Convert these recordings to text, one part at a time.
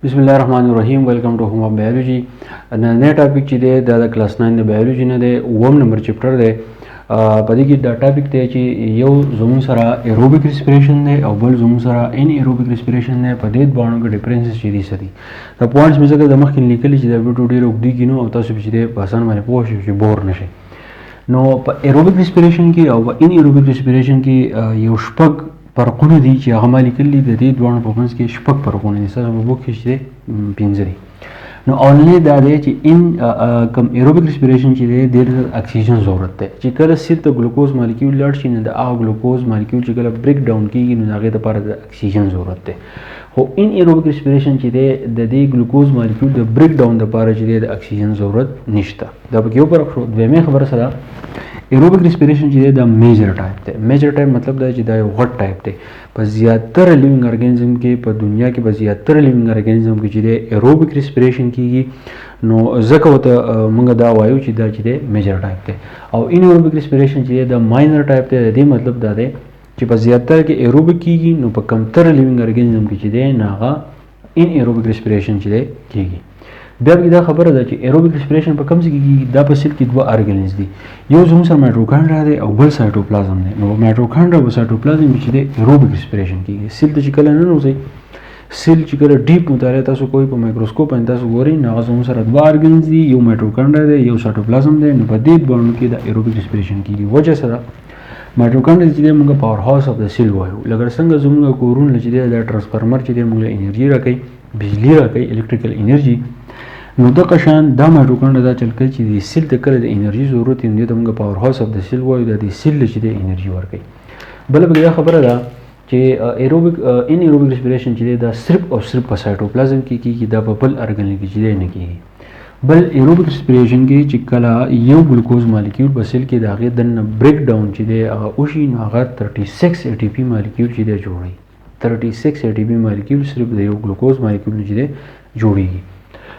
बिस्मिल्लाहिर्रहमानिर्रहीम welcome to home of biology नया topic چې دی دا د کلاس 9 د بایولوژي نه دی اوم نمبر چپټر دی په دې کې دا ټاپک دی چې یو زموږ سره ایروبیک ریسپیریشن دی او بل زموږ سره ان ایروبیک ریسپیریشن دی په دې باندې کې ډیفرنسز چې دي سدي دا پوینټس مې څنګه د مخکې لیکلي چې دا ویډیو ډیر وګړي کینو او تاسو چې دی په اسانه باندې پوه شئ چې بور نشئ نو په ایروبیک ریسپیریشن کې او ان ایروبیک ریسپیریشن کې یو شپږ فرقونه دي چې هغه ما لیکلي د دې دوه په منځ کې شپږ فرقونه دي څه په بوک کې چې پنځه دي نو اونلی دا دی چې ان کم ایروبیک ریسپیریشن چې دی د اکسیجن ضرورت دی چې کله سیل ته ګلوکوز مالیکول لاړ شي نو د هغه ګلوکوز مالیکول چې کله بریک ډاون کیږي نو هغه لپاره د اکسیجن ضرورت دی خو ان ایروبیک ریسپیریشن چې دی د دې ګلوکوز مالیکول د بریک ډاون لپاره چې دی د اکسیجن ضرورت نشته دا په یو فرق شو دویمه خبره سره ایروبیک ریسپیریشن چې دا میجر ټایپ دی میجر ټایپ مطلب دا چې دا یو غټ ټایپ دی په زیاتره لیوینګ ارګانیزم کې په دنیا کې په زیاتره لیوینګ ارګانیزم کې چې دی ایروبیک ریسپیریشن کیږي نو ځکه وته موږ دا وایو چې دا چې دی میجر ټایپ دی او ان ایروبیک ریسپیریشن چې دا ماینر ټایپ دی د دې مطلب دا دی چې په زیاتره کې ایروبیک کیږي نو په کمتر لیوینګ ارګانیزم کې چې دی ناغه ان ایروبیک ریسپیریشن چې دی کیږي بیا دا خبره ده چې ایروبیک ریسپیریشن په کوم ځای کې کیږي دا په سیل کې دوه ارګانیز دي یو زموږ سره مایټوکانډریا دی او بل سایټوپلازم دی نو مایټوکانډریا او سایټوپلازم چې دی ایروبیک ریسپیریشن کیږي سیل ته چې کله نه نوځي سیل چې کله ډیپ مطالعه تاسو کوی په مایکروسکوپ باندې تاسو ګورئ نو هغه زموږ سره دوه ارګانیز دي یو مایټوکانډریا دی یو سایټوپلازم دی نو په دې باندې کې د ایروبیک ریسپیریشن کیږي وجه سره مایټوکانډریا چې دی موږ پاور هاوس اف د سیل وایو لکه څنګه زموږ کورونه چې دی د ټرانسفارمر چې دی موږ انرژي راکوي بجلی راکوي الکتریکل انرژي نو د قشان دا مایټوکانډریا دا چل کوي چې د سیل ته کله د انرژي ضرورت یې د موږ پاور هاوس اف د سیل وایو د سیل چې د انرژي ورکوي بل بل خبره ده چې ایروبیک ان ایروبیک ریسپیریشن چې دا صرف او صرف په سایټوپلازم کې کیږي دا په بل ارګانیل کې چې نه کیږي بل ایروبیک ریسپیریشن کې چې کله یو ګلوکوز مالیکول په سیل کې داغه د بریک ډاون چې دی هغه اوشي نو هغه 36 اي ټي پی مالیکول چې دی جوړي 36 اي ټي پی مالیکول صرف د یو ګلوکوز مالیکول چې دی جوړيږي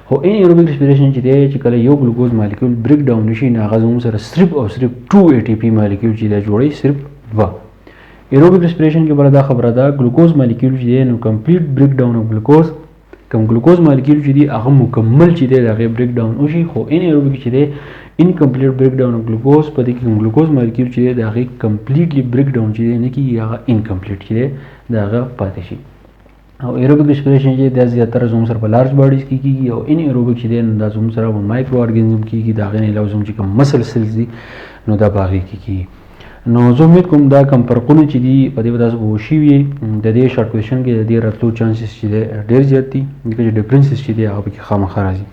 خو ان ایروبیک ریسپیریشن چې دی چې کله یو ګلوکوز مالیکول بریک ډاون نشي نو هغه زموږ سره صرف او صرف 2 اي ټي پی مالیکول چې دی جوړي صرف 2 ایروبیک ریسپیریشن کې بل دا خبره ده ګلوکوز مالیکول چې دی نو کمپلیټ بریک ډاون اف ګلوکوز کوم ګلوکوز مالیکول چې دی هغه مکمل چې دی هغه بریک ډاون وشي خو ان ایروبیک چې دی انکمپلیټ بریک ډاون اف ګلوکوز په دې کې ګلوکوز مالیکول چې دی هغه کمپلیټلی بریک ډاون چې دی نه کیږي هغه انکمپلیټ چې دی هغه پاتې شي او ایروبیک ریسپیریشن چې د زیاتره زوم سره په لارج باډیز کې کیږي او ان ایروبیک چې د زوم سره په مایکرو ارګانیزم کې کیږي دا غني لازم چې کوم مسل سیلز دي نو دا باغی کیږي نو زه امید کوم دا کم فرقونه چې دي په دې وجه به وشي وي د دې شارټ کوېشن کې د دې راتلو چانسز چې ډېر زیات دي ځکه چې ډیفرنسز چې دي هغه پکې خامخا راځي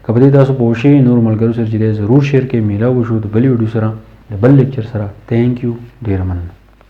که په دې تاسو پوه شئ نور ملګرو سره چې ضرور شیر کې میلاو وشو د بل ویډیو سره د بل لیکچر سره تھینک یو ډېر مننه